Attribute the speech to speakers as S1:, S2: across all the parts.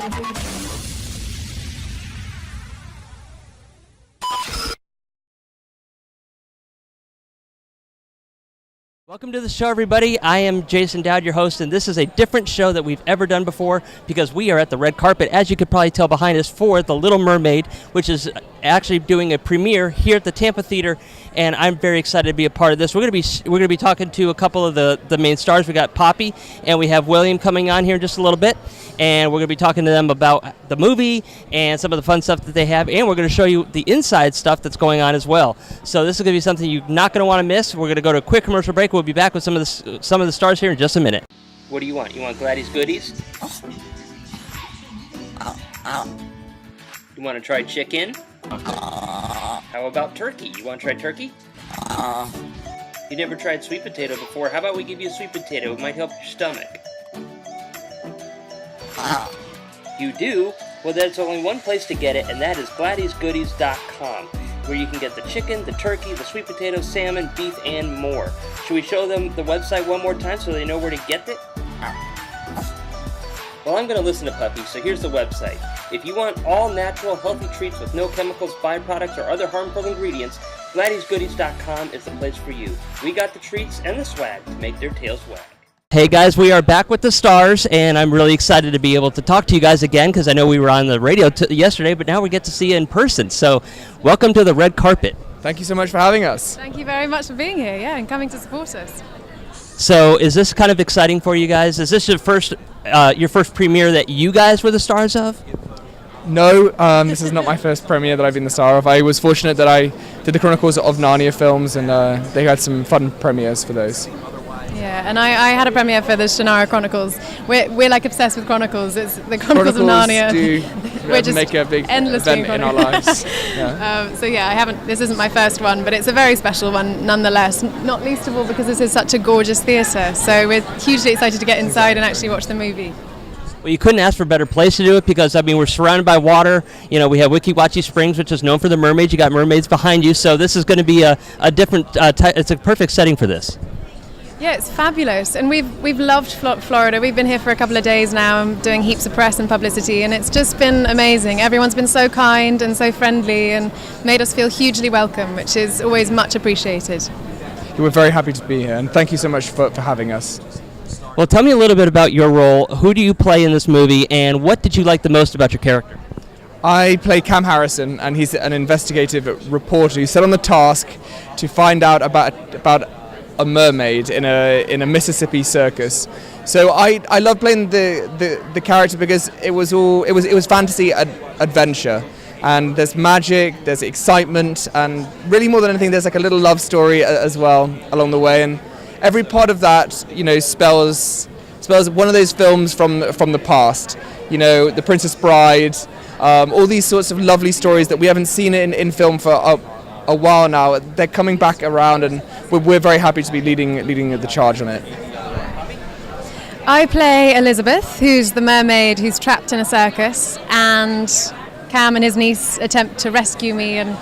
S1: Welcome to the show, everybody. I am Jason Dowd, your host, and this is a different show that we've ever done before because we are at the red carpet, as you could probably tell behind us, for The Little Mermaid, which is actually doing a premiere here at the Tampa Theatre, and I'm very excited to be a part of this. We're going to be talking to a couple of the main stars. We got Poppy, and we have William coming on here in just a little bit, and we're going to be talking to them about the movie and some of the fun stuff that they have, and we're going to show you the inside stuff that's going on as well. So this is going to be something you're not going to want to miss. We're going to go to a quick commercial break. We'll be back with some of the stars here in just a minute. What do you want? You want Gladys Goodies? You want to try chicken? How about turkey? You want to try turkey? You never tried sweet potato before. How about we give you a sweet potato? It might help your stomach. You do? Well, there's only one place to get it, and that is GladysGoodies.com, where you can get the chicken, the turkey, the sweet potato, salmon, beef, and more. Should we show them the website one more time so they know where to get it? Well, I'm going to listen to Puppy, so here's the website. If you want all natural, healthy treats with no chemicals, byproducts, or other harmful ingredients, GladysGoodies.com is the place for you. We got the treats and the swag to make their tails wag. Hey guys, we are back with the stars, and I'm really excited to be able to talk to you guys again because I know we were on the radio yesterday, but now we get to see you in person. So, welcome to the red carpet.
S2: Thank you so much for having us.
S3: Thank you very much for being here, and coming to support us.
S1: So, is this kind of exciting for you guys? Is this your first premiere that you guys were the stars of?
S2: No, this is not my first premiere that I've been the star of. I was fortunate that I did the Chronicles of Narnia films, and they had some fun premieres for those.
S3: Yeah, and I had a premiere for the Shannara Chronicles. We're like obsessed with Chronicles. It's the Chronicles of Narnia.
S2: We're just make a big event in our lives. Yeah.
S3: So I haven't. This isn't my first one, but it's a very special one nonetheless. Not least of all because this is such a gorgeous theatre. So we're hugely excited to get inside and actually watch the movie.
S1: Well, you couldn't ask for a better place to do it because, we're surrounded by water. You know, we have Weeki Wachee Springs, which is known for the mermaids. You got mermaids behind you, so this is going to be a different. It's a perfect setting for this.
S3: Yeah, it's fabulous, and we've loved Florida. We've been here for a couple of days now and doing heaps of press and publicity, and it's just been amazing. Everyone's been so kind and so friendly and made us feel hugely welcome, which is always much appreciated.
S2: We're very happy to be here, and thank you so much for having us.
S1: Well, tell me a little bit about your role. Who do you play in this movie, and what did you like the most about your character?
S2: I play Cam Harrison, and he's an investigative reporter who's set on the task to find out about a mermaid in a Mississippi circus. So I love playing the character because it was fantasy adventure, and there's magic, there's excitement, and really more than anything there's like a little love story as well along the way, and every part of that spells one of those films from the past. The Princess Bride, all these sorts of lovely stories that we haven't seen in film for a while now. They're coming back around, and we're very happy to be leading the charge on it.
S3: I play Elizabeth, who's the mermaid who's trapped in a circus, and Cam and his niece attempt to rescue me, and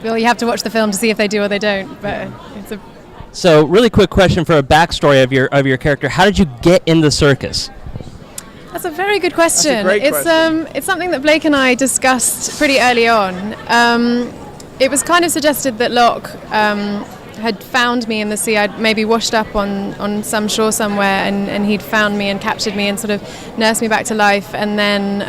S3: you have to watch the film to see if they do or they don't. But
S1: So, really quick question for a backstory of your character. How did you get in the circus?
S3: That's a very good question.
S2: That's a great question.
S3: It's something that Blake and I discussed pretty early on. It was kind of suggested that Locke had found me in the sea. I'd maybe washed up on some shore somewhere, and he'd found me and captured me and sort of nursed me back to life, and then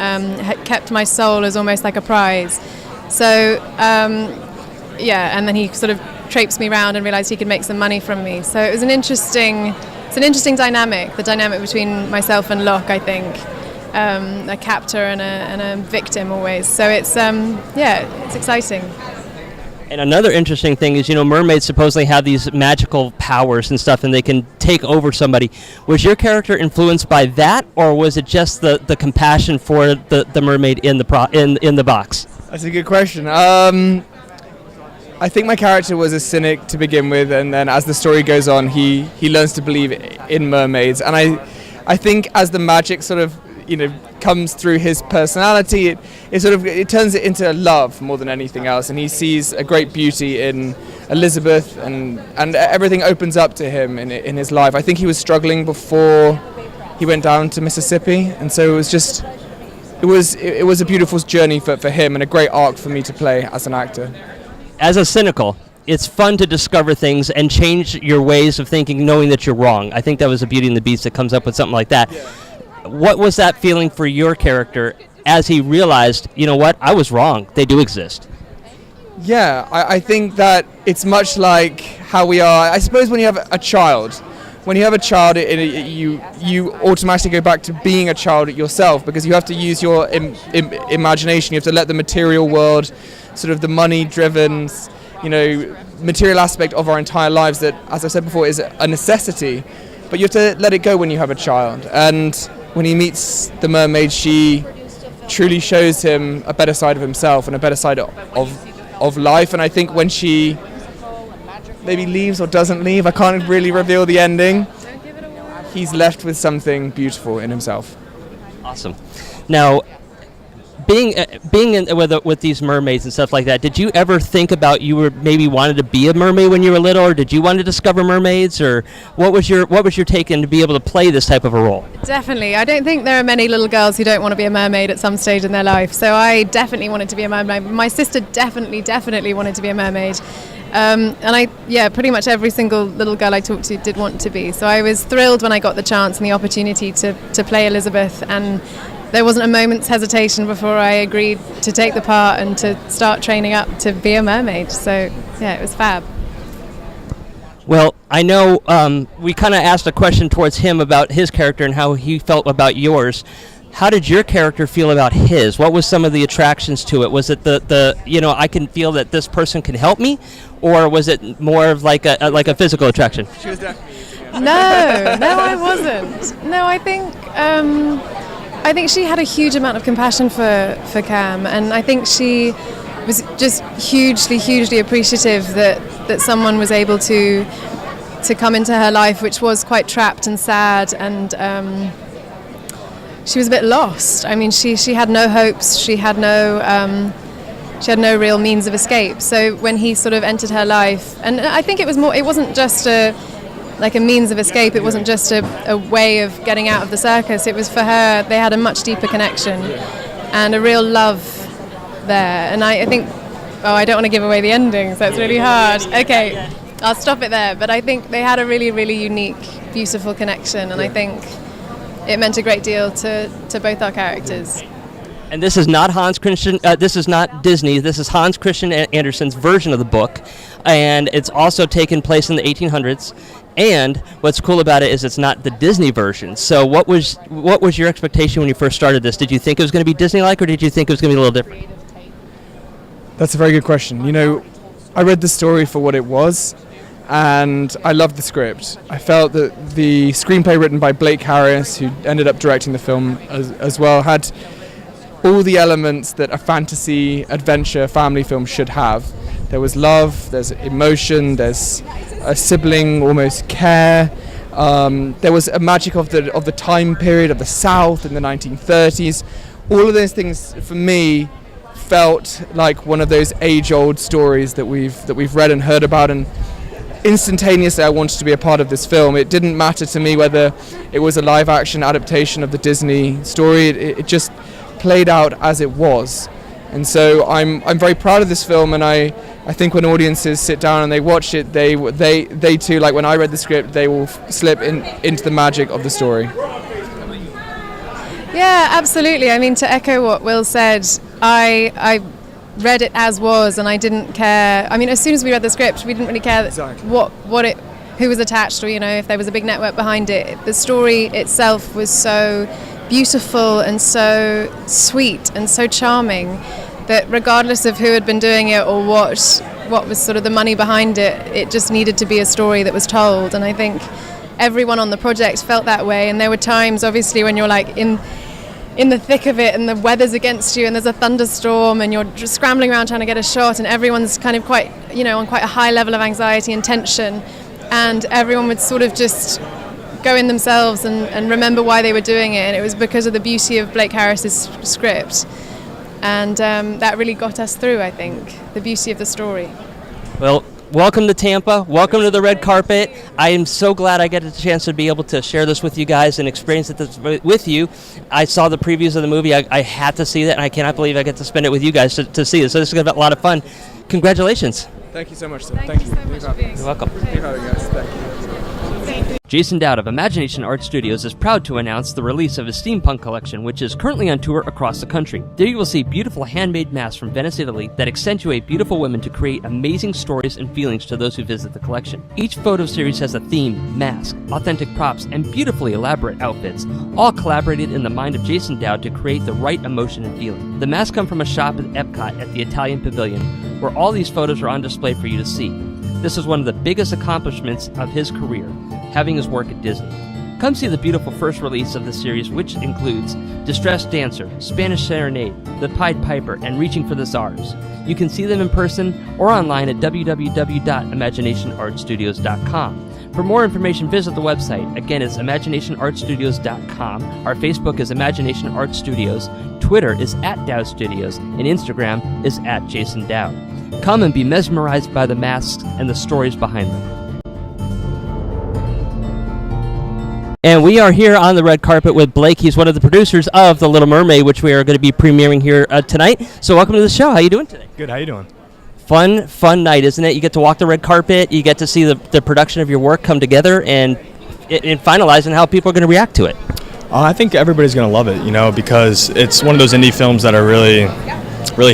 S3: had kept my soul as almost like a prize. So, and then he sort of traipsed me around and realised he could make some money from me. So it was an interesting dynamic, the dynamic between myself and Locke, I think. A captor and a victim always. So it's exciting.
S1: And another interesting thing is, mermaids supposedly have these magical powers and stuff, and they can take over somebody. Was your character influenced by that, or was it just the compassion for the mermaid in the box?
S2: That's a good question. I think my character was a cynic to begin with, and then as the story goes on, he learns to believe in mermaids. And I think as the magic sort of comes through his personality, it turns it into love more than anything else, and he sees a great beauty in Elizabeth, and everything opens up to him in his life. I think he was struggling before he went down to Mississippi, and so it was just it was a beautiful journey for him, and a great arc for me to play as an actor.
S1: As a cynical, it's fun to discover things and change your ways of thinking, knowing that you're wrong. I think that was the Beauty and the Beast that comes up with something like that. Yeah. What was that feeling for your character as he realized, you know what, I was wrong, they do exist?
S2: Yeah, I think that it's much like how we are, I suppose when you have a child. When you have a child, you automatically go back to being a child yourself, because you have to use your imagination. You have to let the material world, sort of the money-driven, material aspect of our entire lives that, as I said before, is a necessity. But you have to let it go when you have a child. And when he meets the mermaid, she truly shows him a better side of himself and a better side of life. And I think when she maybe leaves or doesn't leave, I can't really reveal the ending, he's left with something beautiful in himself.
S1: Awesome. Now, being with these mermaids and stuff like that, did you ever think about you were maybe wanted to be a mermaid when you were little, or did you want to discover mermaids, or what was your take in to be able to play this type of a role?
S3: Definitely. I don't think there are many little girls who don't want to be a mermaid at some stage in their life. So I definitely wanted to be a mermaid. My sister definitely wanted to be a mermaid. Pretty much every single little girl I talked to did want to be. So I was thrilled when I got the chance and the opportunity to play Elizabeth, and there wasn't a moment's hesitation before I agreed to take the part and to start training up to be a mermaid. So yeah, it was fab.
S1: Well, I know we kind of asked a question towards him about his character and how he felt about yours. How did your character feel about his? What was some of the attractions to it? Was it the I can feel that this person can help me, or was it more of like a physical attraction?
S2: She was definitely.
S3: No, I wasn't. No, I think she had a huge amount of compassion for Cam, and I think she was just hugely appreciative that someone was able to come into her life, which was quite trapped and sad, and she was a bit lost. I mean, she had no hopes. She had no real means of escape. So when he sort of entered her life, and I think it wasn't just a means of escape. It wasn't just a way of getting out of the circus. It was for her. They had a much deeper connection and a real love there. And I think, I don't want to give away the ending, so it's really hard. Okay, I'll stop it there. But I think they had a really, really unique, beautiful connection, and I think it meant a great deal to both our characters.
S1: And this is not Hans Christian. This is not Disney. This is Hans Christian Andersen's version of the book, and it's also taken place in the 1800s. And what's cool about it is it's not the Disney version. So what was your expectation when you first started this? Did you think it was going to be Disney-like, or did you think it was going to be a little different?
S2: That's a very good question. I read the story for what it was, and I loved the script. I felt that the screenplay written by Blake Harris, who ended up directing the film as well, had all the elements that a fantasy, adventure, family film should have. There was love, there's emotion, there's a sibling almost care. There was a magic of the time period of the South in the 1930s. All of those things, for me, felt like one of those age-old stories that we've read and heard about, and instantaneously I wanted to be a part of this film. It didn't matter to me whether it was a live-action adaptation of the Disney story. It just played out as it was. And so I'm very proud of this film, and I think when audiences sit down and they watch it, they too, like when I read the script, they will slip into the magic of the story.
S3: Yeah, absolutely. I mean, to echo what Will said, I read it as was, and I didn't care. I mean, as soon as we read the script, we didn't really care
S2: exactly
S3: who was attached, or if there was a big network behind it. The story itself was so beautiful and so sweet and so charming that regardless of who had been doing it or what was sort of the money behind it, it just needed to be a story that was told. And I think everyone on the project felt that way. And there were times, obviously, when you're like in the thick of it and the weather's against you and there's a thunderstorm and you're just scrambling around trying to get a shot, and everyone's kind of quite on quite a high level of anxiety and tension, and everyone would sort of just go in themselves and remember why they were doing it, and it was because of the beauty of Blake Harris's script, and that really got us through, I think, the beauty of the story.
S1: Well, welcome to Tampa. Welcome to the red carpet. I am so glad I get a chance to be able to share this with you guys and experience it with you. I saw the previews of the movie. I had to see that, and I cannot believe I get to spend it with you guys to see it. So this is going to be a lot of fun. Congratulations.
S2: Thank you so much, sir.
S3: Thank you so much for being
S1: You're welcome.
S2: Thank you, guys. Thank you.
S1: Jason Dowd of Imagination Art Studios is proud to announce the release of his steampunk collection, which is currently on tour across the country. There you will see beautiful handmade masks from Venice, Italy that accentuate beautiful women to create amazing stories and feelings to those who visit the collection. Each photo series has a theme, mask, authentic props, and beautifully elaborate outfits, all collaborated in the mind of Jason Dowd to create the right emotion and feeling. The masks come from a shop at Epcot at the Italian Pavilion, where all these photos are on display for you to see. This is one of the biggest accomplishments of his career, having his work at Disney. Come see the beautiful first release of the series, which includes Distressed Dancer, Spanish Serenade, The Pied Piper, and Reaching for the Stars. You can see them in person or online at www.imaginationartstudios.com. For more information, visit the website. Again, it's imaginationartstudios.com. Our Facebook is Imagination Art Studios, Twitter is @Dowd Studios, and Instagram is @JasonDowd. Come and be mesmerized by the masks and the stories behind them. And we are here on the red carpet with Blake. He's one of the producers of The Little Mermaid, which we are going to be premiering here tonight. So welcome to the show. How you doing today?
S4: Good. How you doing?
S1: Fun night, isn't it? You get to walk the red carpet. You get to see the production of your work come together and finalize and how people are going to react to it.
S4: I think everybody's going to love it, because it's one of those indie films that are really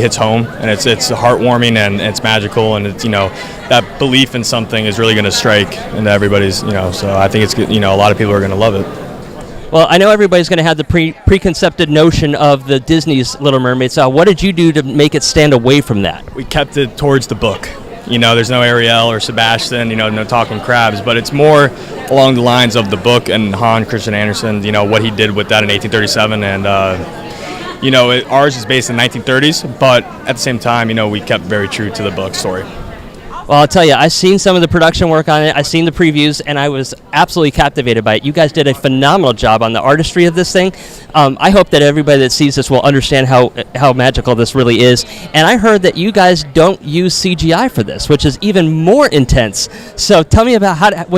S4: hits home, and it's heartwarming and it's magical, and it's that belief in something is really going to strike into everybody's so I think it's a lot of people are going to love it.
S1: Well, I know everybody's going to have the preconceived notion of the Disney's Little Mermaid. So what did you do to make it stand away from that?
S4: We kept it towards the book. There's no Ariel or Sebastian, no talking crabs, but it's more along the lines of the book and Hans Christian Andersen, what he did with that in 1837, and ours is based in the 1930s, but at the same time, we kept very true to the book story.
S1: Well, I'll tell you, I've seen some of the production work on it. I've seen the previews, and I was absolutely captivated by it. You guys did a phenomenal job on the artistry of this thing. I hope that everybody that sees this will understand how magical this really is. And I heard that you guys don't use CGI for this, which is even more intense. So tell me about that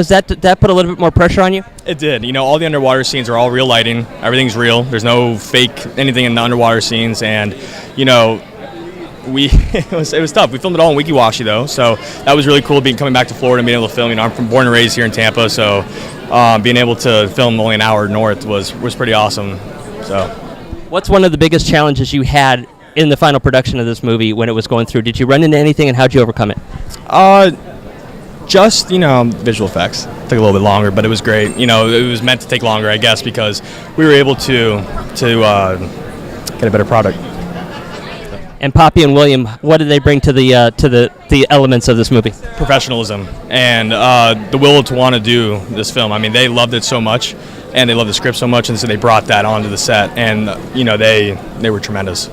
S1: put a little bit more pressure on you?
S4: It did. All the underwater scenes are all real lighting. Everything's real. There's no fake anything in the underwater scenes, and it was tough. We filmed it all in Wikiwashi though, so that was really cool. Coming back to Florida and being able to film. I'm born and raised here in Tampa, so being able to film only an hour north was pretty awesome. So,
S1: what's one of the biggest challenges you had in the final production of this movie when it was going through? Did you run into anything, and how'd you overcome it?
S4: Just visual effects. It took a little bit longer, but it was great. It was meant to take longer, I guess, because we were able to get a better product.
S1: And Poppy and William, what did they bring to the elements of this movie?
S4: Professionalism and the will to want to do this film. I mean, they loved it so much, and they loved the script so much, and so they brought that onto the set, and they were tremendous.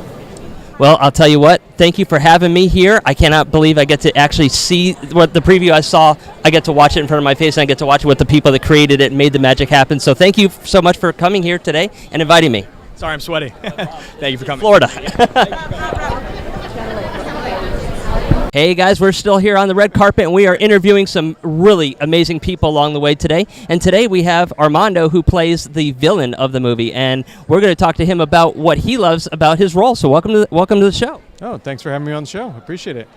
S1: Well, I'll tell you what, thank you for having me here. I cannot believe I get to actually see what the preview I saw. I get to watch it in front of my face, and I get to watch it with the people that created it and made the magic happen. So thank you so much for coming here today and inviting me.
S4: Sorry, I'm sweaty. Thank you for coming.
S1: Florida. Hey guys, we're still here on the red carpet, and we are interviewing some really amazing people along the way today. And today we have Armando, who plays the villain of the movie, and we're going to talk to him about what he loves about his role. So welcome to the show.
S5: Oh, thanks for having me on the show. Appreciate it.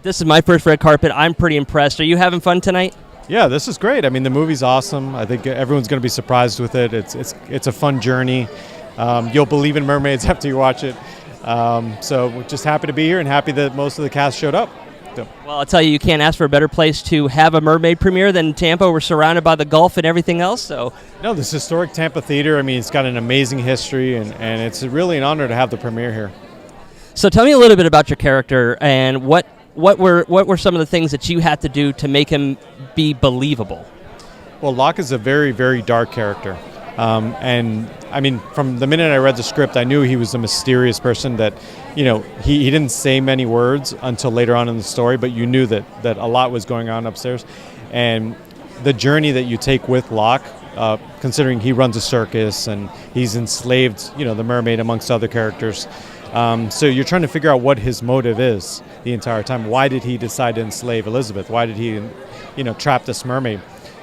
S1: This is my first red carpet. I'm pretty impressed. Are you having fun tonight?
S5: Yeah, this is great. I mean, the movie's awesome. I think everyone's going to be surprised with it. It's a fun journey. You'll believe in mermaids after you watch it. So we're just happy to be here and happy that most of the cast showed up. So.
S1: Well, I'll tell you can't ask for a better place to have a mermaid premiere than Tampa. We're surrounded by the Gulf and everything else. So
S5: no, this historic Tampa Theatre, I mean, it's got an amazing history, and it's really an honor to have the premiere here.
S1: So tell me a little bit about your character and what were some of the things that you had to do to make him be believable?
S5: Well, Locke is a very, very dark character. And I mean, from the minute I read the script, I knew he was a mysterious person that, he didn't say many words until later on in the story, but you knew that a lot was going on upstairs. And the journey that you take with Locke, considering he runs a circus and he's enslaved, the mermaid amongst other characters, So you're trying to figure out what his motive is the entire time. Why did he decide to enslave Elizabeth? Why did he, trap this mermaid?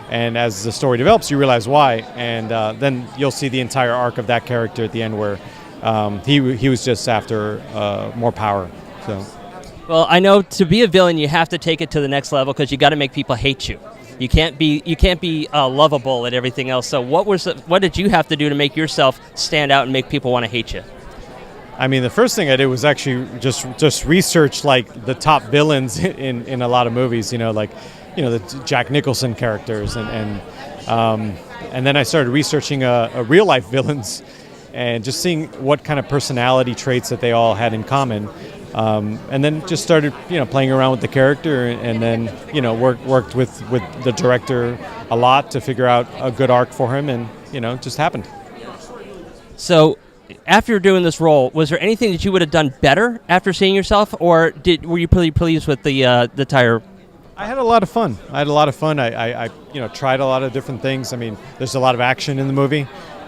S5: And as the story develops, you realize why, and then you'll see the entire arc of that character at the end, where he was just after more power. So.
S1: Well, I know to be a villain, you have to take it to the next level because you got to make people hate you. You can't be lovable and everything else. So what did you have to do to make yourself stand out and make people want to hate you?
S5: I mean, the first thing I did was actually just research like the top villains in a lot of movies. The Jack Nicholson characters, and then I started researching a real life villains, and just seeing what kind of personality traits that they all had in common. And then just started, playing around with the character, and then, worked with the director a lot to figure out a good arc for him, and, it just happened.
S1: So after doing this role, was there anything that you would have done better after seeing yourself, or were you pretty pleased with the entire?
S5: I had a lot of fun. I tried a lot of different things. I mean, there's a lot of action in the movie.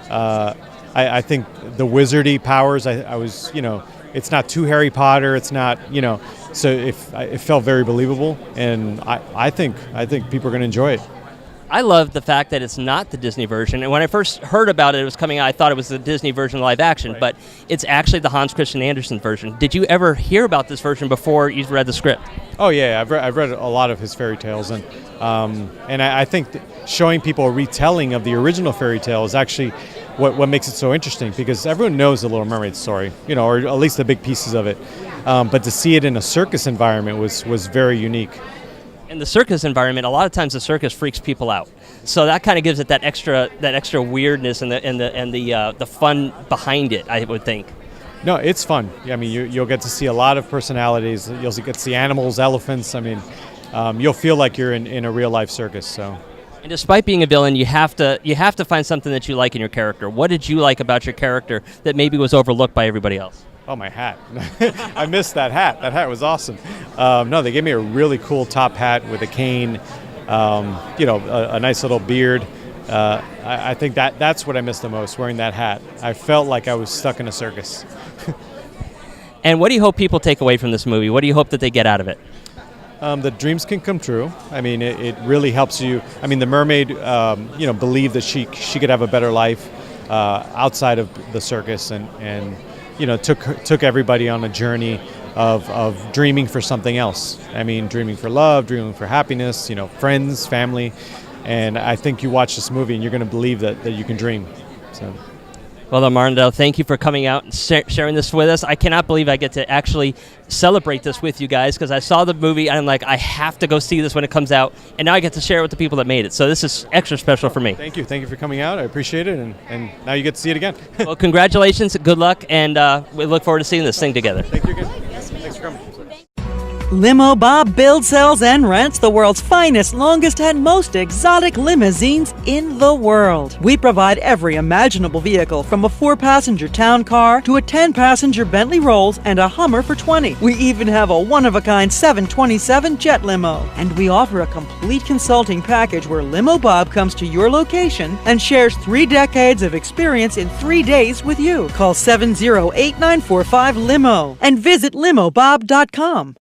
S5: I think the wizardy powers, I was, it's not too Harry Potter. It's not, so it felt very believable, and I think people are going to enjoy it.
S1: I love the fact that it's not the Disney version. And when I first heard about it was coming out, I thought it was the Disney version live action, right. But it's actually the Hans Christian Andersen version. Did you ever hear about this version before you read the script?
S5: Oh yeah, I've read a lot of his fairy tales, and I think showing people a retelling of the original fairy tale is actually what makes it so interesting, because everyone knows the Little Mermaid story, or at least the big pieces of it. But to see it in a circus environment was very unique.
S1: In the circus environment, a lot of times the circus freaks people out, so that kind of gives it that extra weirdness and the fun behind it, I would think.
S5: No, it's fun. I mean, you'll get to see a lot of personalities. You'll get to see animals, elephants. I mean, you'll feel like you're in a real life circus. So.
S1: And despite being a villain, you have to find something that you like in your character. What did you like about your character that maybe was overlooked by everybody else?
S5: Oh, my hat. I missed that hat. That hat was awesome. No, they gave me a really cool top hat with a cane, a nice little beard. I think that's what I missed the most, wearing that hat. I felt like I was stuck in a circus.
S1: And what do you hope people take away from this movie? What do you hope that they get out of it?
S5: That dreams can come true. I mean, it really helps you. I mean, the mermaid, believed that she could have a better life outside of the circus, and took everybody on a journey of dreaming for something else. I mean, dreaming for love, dreaming for happiness, friends, family. And I think you watch this movie and you're going to believe that you can dream. So.
S1: Well, Armando, thank you for coming out and sharing this with us. I cannot believe I get to actually celebrate this with you guys, because I saw the movie and I'm like, I have to go see this when it comes out, and now I get to share it with the people that made it. So this is extra special for me.
S5: Thank you for coming out. I appreciate it, and now you get to see it again.
S1: Well, congratulations, good luck, and we look forward to seeing this thing together.
S5: Thank you again. Thanks for coming.
S6: Limo Bob builds, sells, and rents the world's finest, longest, and most exotic limousines in the world. We provide every imaginable vehicle, from a 4-passenger town car to a 10-passenger Bentley Rolls and a Hummer for $20. We even have a one-of-a-kind 727 jet limo. And we offer a complete consulting package where Limo Bob comes to your location and shares 3 decades of experience in 3 days with you. Call 708-945-LIMO and visit limobob.com.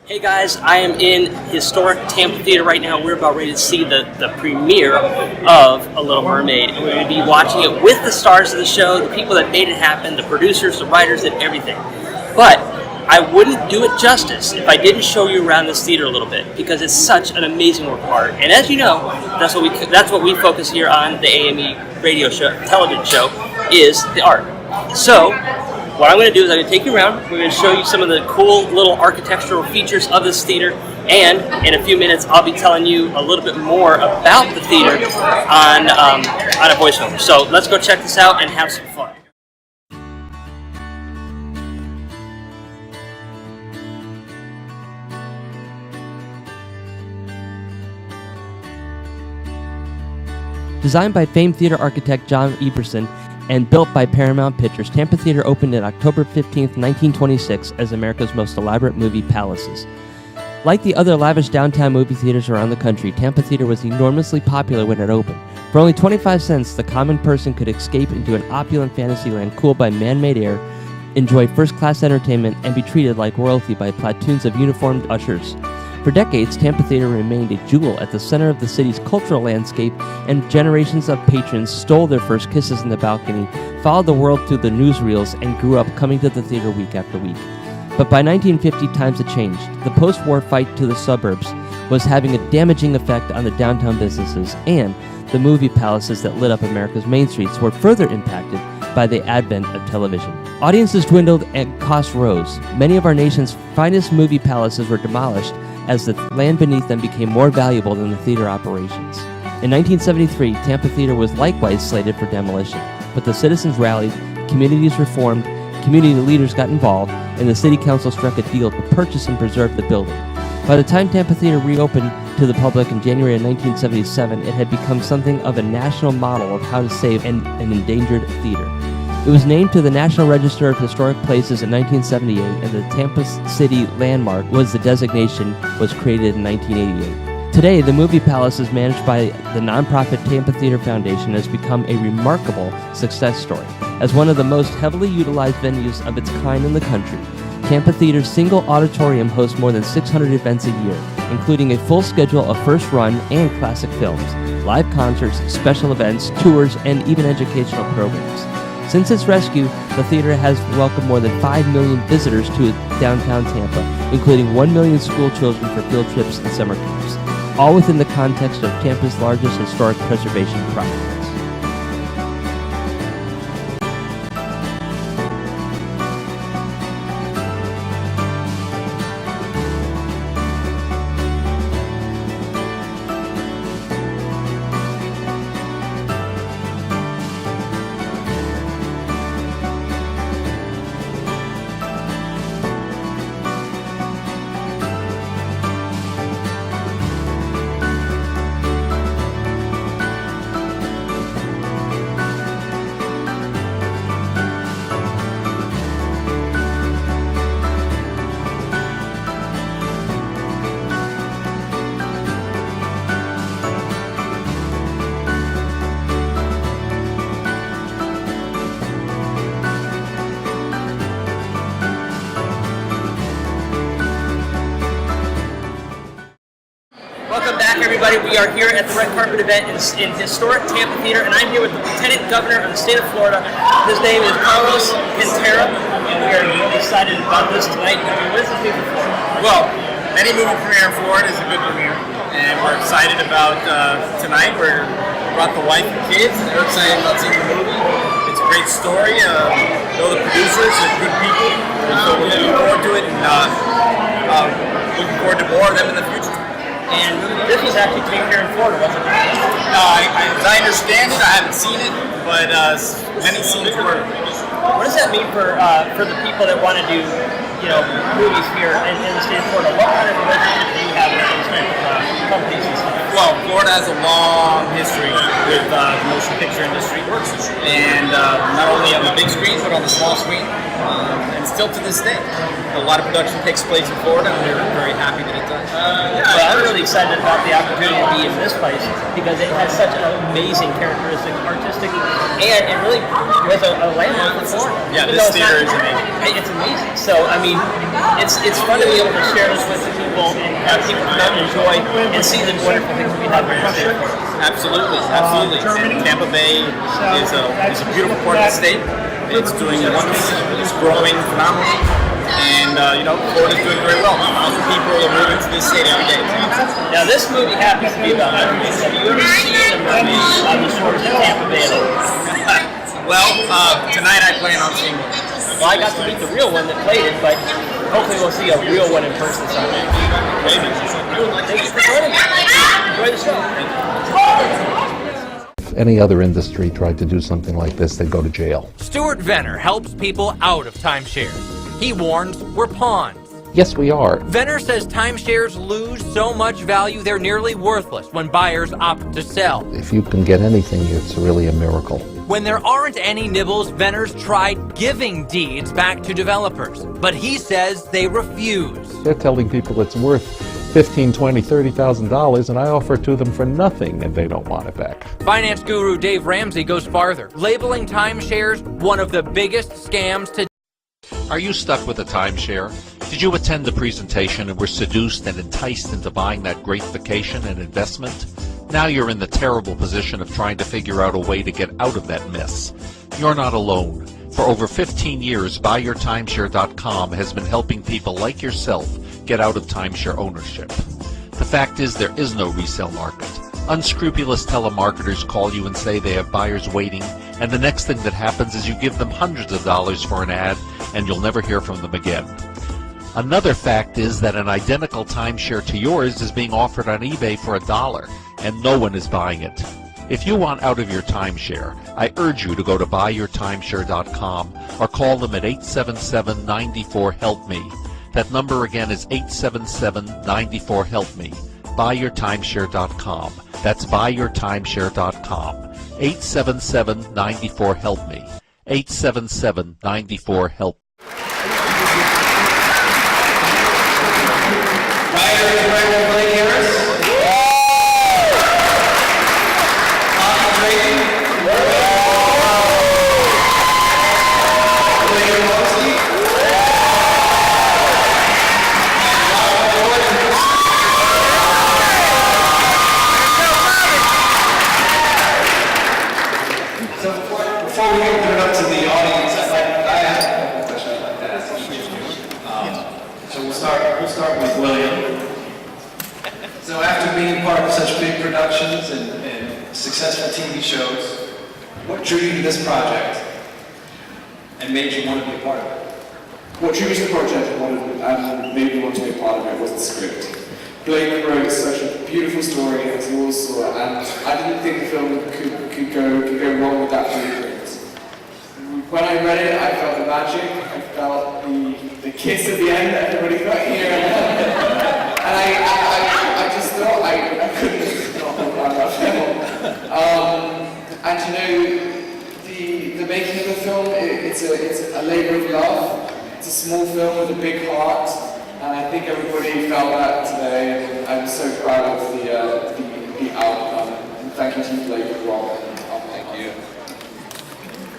S1: Hey guys, I am in historic Tampa Theatre right now. We're about ready to see the premiere of A Little Mermaid. And we're going to be watching it with the stars of the show, the people that made it happen, the producers, the writers, and everything. But I wouldn't do it justice if I didn't show you around this theater a little bit, because it's such an amazing work of art. And as you know, that's what we focus here on the AME radio show, television show, is the art. So what I'm going to do is I'm going to take you around. We're going to show you some of the cool little architectural features of this theater, and in a few minutes I'll be telling you a little bit more about the theater on a voiceover. So let's go check this out and have some fun. Designed by famed theater architect John Eberson and built by Paramount Pictures, Tampa Theatre opened on October 15, 1926 as America's most elaborate movie palaces. Like the other lavish downtown movie theaters around the country, Tampa Theatre was enormously popular when it opened. For only 25 cents, the common person could escape into an opulent fantasy land cooled by man-made air, enjoy first-class entertainment, and be treated like royalty by platoons of uniformed ushers. For decades, Tampa Theatre remained a jewel at the center of the city's cultural landscape, and generations of patrons stole their first kisses in the balcony, followed the world through the newsreels, and grew up coming to the theater week after week. But by 1950, times had changed. The post-war fight to the suburbs was having a damaging effect on the downtown businesses, and the movie palaces that lit up America's main streets were further impacted by the advent of television. Audiences dwindled and costs rose. Many of our nation's finest movie palaces were demolished as the land beneath them became more valuable than the theater operations. In 1973, Tampa Theatre was likewise slated for demolition, but the citizens rallied, communities reformed, community leaders got involved, and the city council struck a deal to purchase and preserve the building. By the time Tampa Theatre reopened to the public in January of 1977, it had become something of a national model of how to save an endangered theater. It was named to the National Register of Historic Places in 1978, and the Tampa City Landmark was the designation was created in 1988. Today, the Movie Palace is managed by the nonprofit Tampa Theatre Foundation and has become a remarkable success story. As one of the most heavily utilized venues of its kind in the country, Tampa Theatre's single auditorium hosts more than 600 events a year, including a full schedule of first-run and classic films, live concerts, special events, tours, and even educational programs. Since its rescue, the theater has welcomed more than 5 million visitors to downtown Tampa, including 1 million school children for field trips and summer camps, all within the context of Tampa's largest historic preservation project. Welcome back, everybody. We are here at the Red Carpet event in historic Tampa Theatre, and I'm here with the Lieutenant Governor of the state of Florida. His name is Carlos Quintero, and we are really excited about this tonight. What does this mean for Florida?
S7: Well, any movie premiere in Florida is a good premiere, and we're excited about tonight. We brought the wife and kids, and they're excited about seeing the movie. It's a great story. Know the producers are good people, so we're looking forward to it, and looking forward to more of them in the future.
S1: And this was actually taken here in Florida, wasn't it?
S7: As I understand it, I haven't seen it, but many scenes were.
S1: What does that mean for the people that want to do, movies here in the state of Florida? What kind of relationship do you have with those kind of companies and stuff?
S7: Well, Florida has a long history with the motion picture industry, and not only on the big screen, but on the small screen, and still to this day. A lot of production takes place in Florida, and we're very happy that it does.
S1: Well, I'm really excited about the opportunity to be in this place because it has such an amazing characteristic, artistic, and it really was a landmark for Florida.
S7: Yeah, this theater is amazing.
S1: It's amazing. So, I mean, it's fun to be able to share this with people and have people come out and enjoy and see the wonderful things we have here in the state.
S7: Absolutely, absolutely. And Tampa Bay is a beautiful part of the state. It's doing wonders. It's growing phenomenally. And, Florida's doing very well. Lots of people are moving to this state every day.
S1: Now, this movie happens to be about mermaids. Have you ever seen a mermaid on the shores of Tampa Bay?
S7: Well, tonight I plan on seeing one.
S1: Well, I got to meet the real one that played it, but hopefully we'll see a real one in person someday.
S7: Maybe.
S1: Thank you for joining me. Enjoy the show.
S8: If any other industry tried to do something like this, they'd go to jail.
S9: Stuart Venner helps people out of timeshares. He warns we're pawns.
S8: Yes, we are.
S9: Venner says timeshares lose so much value they're nearly worthless when buyers opt to sell.
S8: If you can get anything, it's really a miracle.
S9: When there aren't any nibbles, Venner's tried giving deeds back to developers, but he says they refuse.
S8: They're telling people it's worth $15,000, $20,000, $30,000, and I offer it to them for nothing, and they don't want it back.
S9: Finance guru Dave Ramsey goes farther, labeling timeshares one of the biggest scams to.
S10: Are you stuck with a timeshare? Did you attend the presentation and were seduced and enticed into buying that great vacation and investment? Now you're in the terrible position of trying to figure out a way to get out of that mess. You're not alone. For over 15 years, BuyYourTimeshare.com has been helping people like yourself get out of timeshare ownership. The fact is, there is no resale market. Unscrupulous telemarketers call you and say they have buyers waiting, and the next thing that happens is you give them hundreds of dollars for an ad, and you'll never hear from them again. Another fact is that an identical timeshare to yours is being offered on eBay for $1, and no one is buying it. If you want out of your timeshare, I urge you to go to BuyYourTimeshare.com or call them at 877-94-HELP-ME. That number again is 877-94-HELP-ME. BuyYourTimeshare.com. That's BuyYourTimeshare.com. 877-94-HELP-ME. 877-94-HELP.
S7: Writer and director William Harris. Poppy Drayton. William Moseley. So before we open it up to the audience, I have a question I'd like to ask you. So we'll start with William. So after being part of such big productions and successful TV shows, what drew you to this project and made you want to be a part of it?
S11: What drew me to the project and made me want to be a part of it was the script. Blake wrote such a beautiful story, as you all saw, and I didn't think the film could go wrong with that blueprint. When I read it, I felt the magic, I felt the kiss at the end that everybody got here, and I just thought I couldn't not hold on that film. And the making of the film, it's a labour of love. It's a small film with a big heart, and I think everybody felt that today, and I'm so proud of the outcome. And thank you to Blake as well.
S7: Thank you.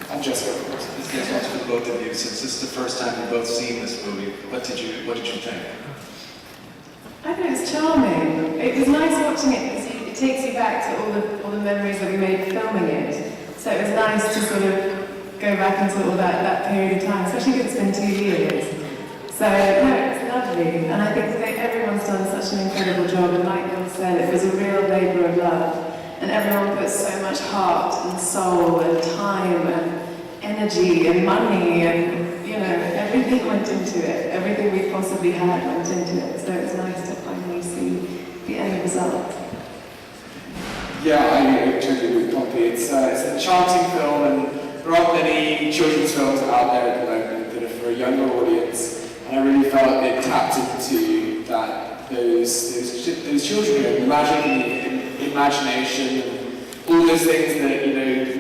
S11: And Jessica.
S12: This gets much for both of you. Since this is the first time you've both seen this movie, what did you think?
S3: I thought it was charming. It was nice watching it because it takes you back to all the memories that we made filming it. So it was nice to sort of go back into all that period of time, especially because it's been 2 years. So no, it's lovely, and I think that everyone's done such an incredible job. And like Bill said, it was a real labour of love, and everyone put so much heart and soul and time and energy and money and everything went into it. Everything we possibly had went into it. So it's nice to finally see the end result.
S11: Yeah, I totally agree with Poppy. It's an enchanting film, and there aren't many children's films out there at the moment that are for a younger audience, and I really felt it tapped into those children, the magic and the imagination, and all those things that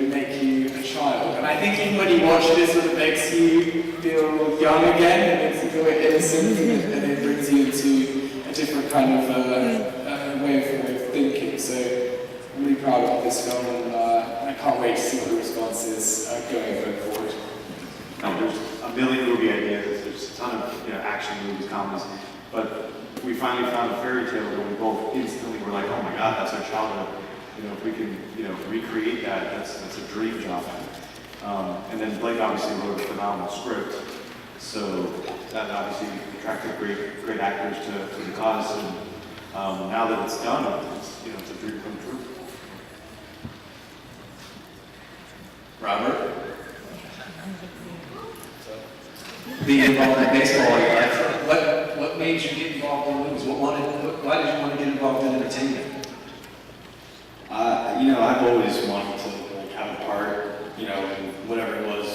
S11: make you a child. And I think even when you watch this, it makes you feel young again, it makes you feel innocent, and it brings you into a different kind of way of thinking. So I'm really proud of this film, and I can't wait to see what the response is going forward.
S12: There's a million movie ideas.
S13: just a ton of action movies, comedies. But we finally found a fairy tale where we both instantly were like, oh my God, that's our childhood. If we can recreate that, that's a dream job. And then Blake obviously wrote a phenomenal script. So that obviously attracted great actors to the cause. And now that it's done, it's a dream come true.
S12: Robert? Being involved in baseball all your life, what made you get involved in movies? Why did you want to get involved in entertainment?
S14: I've always wanted to have a part, in whatever it was,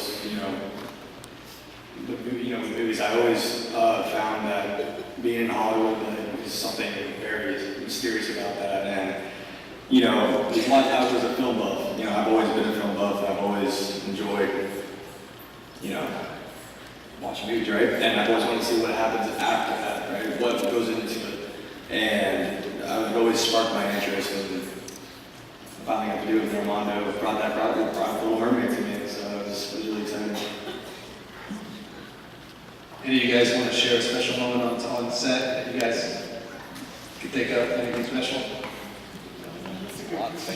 S14: with movies. I always found that being in Hollywood is something very mysterious about that. And, I was a film buff. I've always been a film buff. I've always enjoyed, watching movies, right? And I've always wanted to see what happens after that, right? What goes into it. And it always sparked my interest. And finally got to do it with Armando. Brought Little Mermaid to me, so it was really exciting.
S12: Any of you guys want to share a special moment on set that you guys could think of? Anything special?
S2: Lots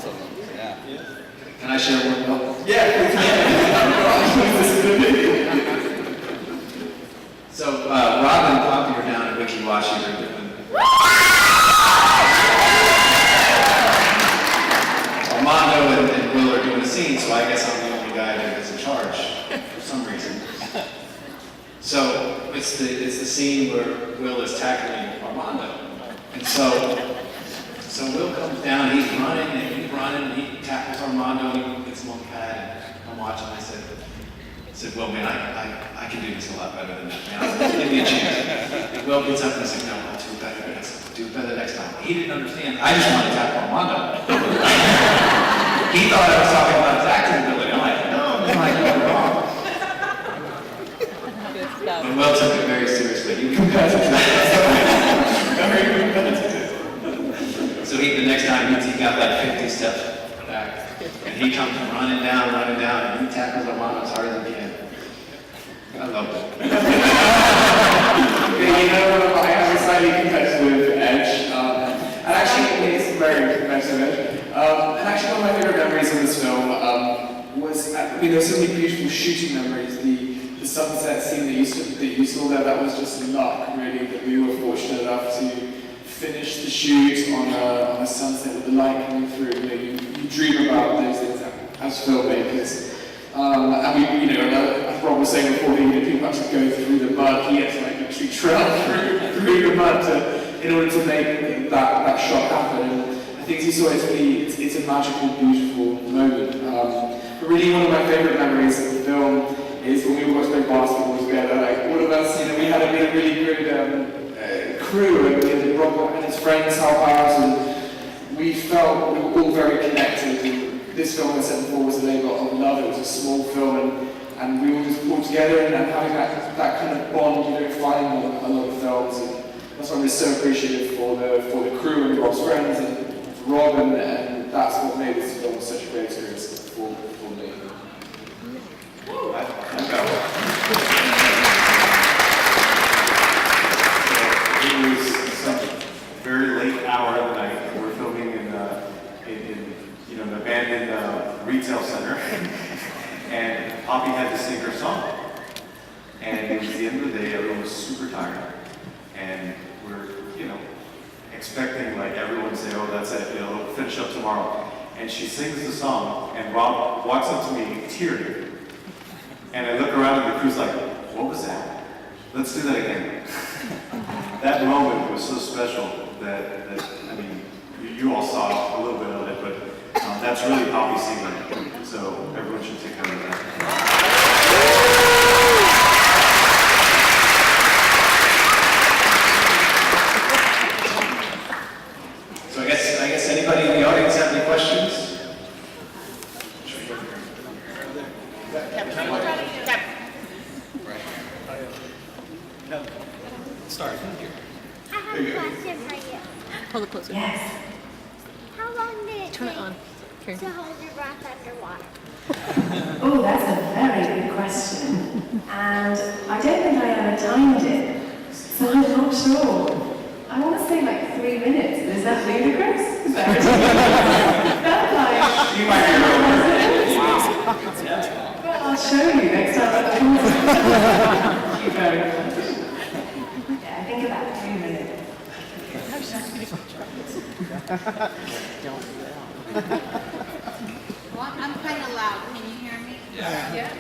S2: of them, yeah.
S12: Can I share one moment?
S14: Yeah.
S12: So, Rob and Poppy were down at Wiki Washington. Armando and Will are doing a scene, so I guess I'm the only guy that is in charge for some reason. So it's the scene where Will is tackling Armando, and so Will comes down, he's running and he tackles Armando and he gets him on the pad, and I'm watching. I said, Will, man, I can do this a lot better than that, man. Give me a chance. And Will gets up and says, no, I'll do it better next time. He didn't understand. I just wanted to tackle Armando. He thought I was talking about his acting ability. I'm like, no, you're wrong. And Will took it very seriously. He was competitive. Very competitive. So the next time he got like 50 steps back. And he comes running down, and he tackles Armando as hard as he can. I loved it.
S11: I have a slightly competitive edge. And actually, it's a very competitive edge. And actually, one of my favorite memories of this film was, there's so many beautiful shooting memories. The sunset scene that you saw there, that was just luck, really, that we were fortunate enough to finish the shoot on a sunset with the light coming through. You dream about those things as filmmakers. And as Rob was saying before, people have to go through the mud. He had to literally trail through the mud in order to make that shot happen. And I think as you saw, it's a magical, beautiful moment. But really, one of my favorite memories of the film is when we were watching basketball together. All of us, we had a really good crew, and we had Rob and his friends help out, and we felt we were all very connected. And this film, as I said before, was a labor of love. It was a small film, and we all just pulled together, and having that kind of bond you don't find in a lot of films. And that's why I'm just so appreciative for the crew and Rob's friends and Rob, and that's what made this film such a great experience for me.
S13: It was some very late hour of the night. We're filming in an abandoned retail center, and Poppy had to sing her song. And it was the end of the day. Everyone was super tired, and we're expecting everyone to say, "Oh, that's it. We'll finish up tomorrow." And she sings the song, and Rob walks up to me, tearing. And I look around and the crew's like, what was that? Let's do that again. That moment was so special that you all saw a little bit of it, but that's really Poppy singing. So everyone should take note of that.
S12: So I guess anybody in the audience have any questions?
S15: Start. I have a question for you.
S16: Hold it closer.
S15: Yes. How long did it
S16: Turn it
S15: take
S16: on. To hold your breath underwater.
S17: Oh, that's a very good question. And I don't think I ever timed it, so I'm not sure. I want to say like 3 minutes. Is that ludicrous? Is that that's like...
S12: You might be
S17: Well, I'll show you next time I'm Thank you very much. Yeah, I think about 3 minutes.
S18: Well, I'm kind of loud. Can you hear me?
S17: Yeah.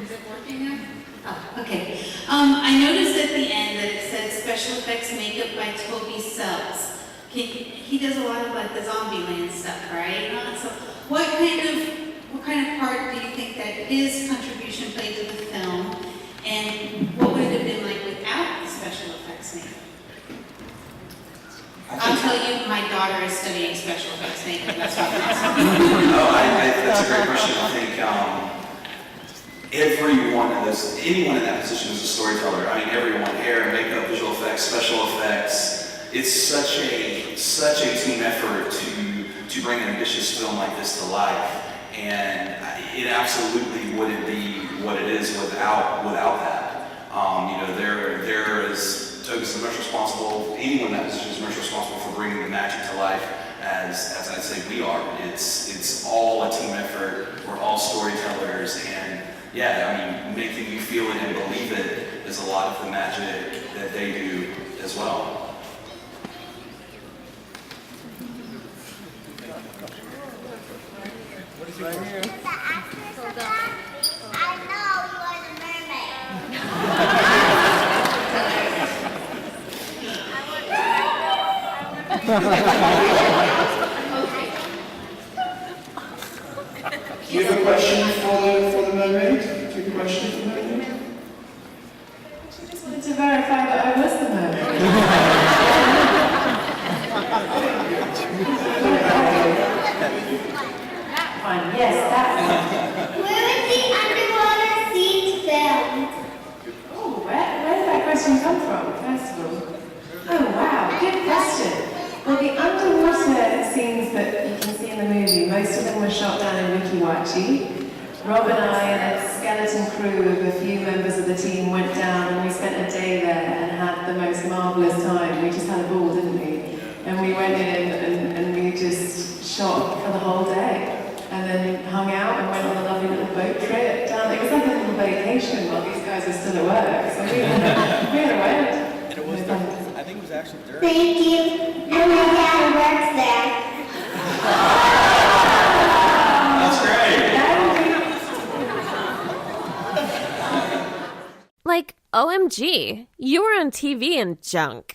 S18: Is it working now? Oh, okay. I noticed at the end that it said special effects makeup by Toby Sells. He does a lot of like the Zombieland stuff, right? So what kind of part do you think that his contribution played to the film, and what would it have been like without the special effects makeup? I'll tell you, my daughter is studying special effects makeup. That's what I'm asking.
S12: That's a great question. I think anyone in that position is a storyteller. I mean, everyone, hair, makeup, visual effects, special effects. It's such a team effort to bring an ambitious film like this to life, and it absolutely wouldn't be what it is without that. There is. Toby's the most responsible, anyone in that position is most responsible for bringing the magic to life, as I'd say we are. It's all a team effort, we're all storytellers, and yeah, I mean, making you feel it and believe it is a lot of the magic that they do as well.
S11: What is right here?
S16: I know you are the mermaid.
S11: Do you have a question for the mermaid? Do you have a question for the mermaid?
S17: She just wanted to verify that I was the mermaid. That one, yes, that one.
S16: Where was the underwater scene filmed?
S17: Oh, where did that question come from, first of all? Oh, wow, good question. Well, the underwater scenes that you can see in the movie, most of them were shot down in Wiki Wachi. Rob and I and a skeleton crew of a few members of the team went down and we spent a day there and had the most marvellous time. We just had a ball, didn't we? And we went in and we just shot for the whole day. And then hung out and went on a lovely little boat trip down. It was like a little vacation while these guys were still at work. So we had a went.
S15: And it was I think it was actually during.
S16: Thank you. And my dad works there.
S12: That's great.
S19: Like, OMG, you were on TV and junk.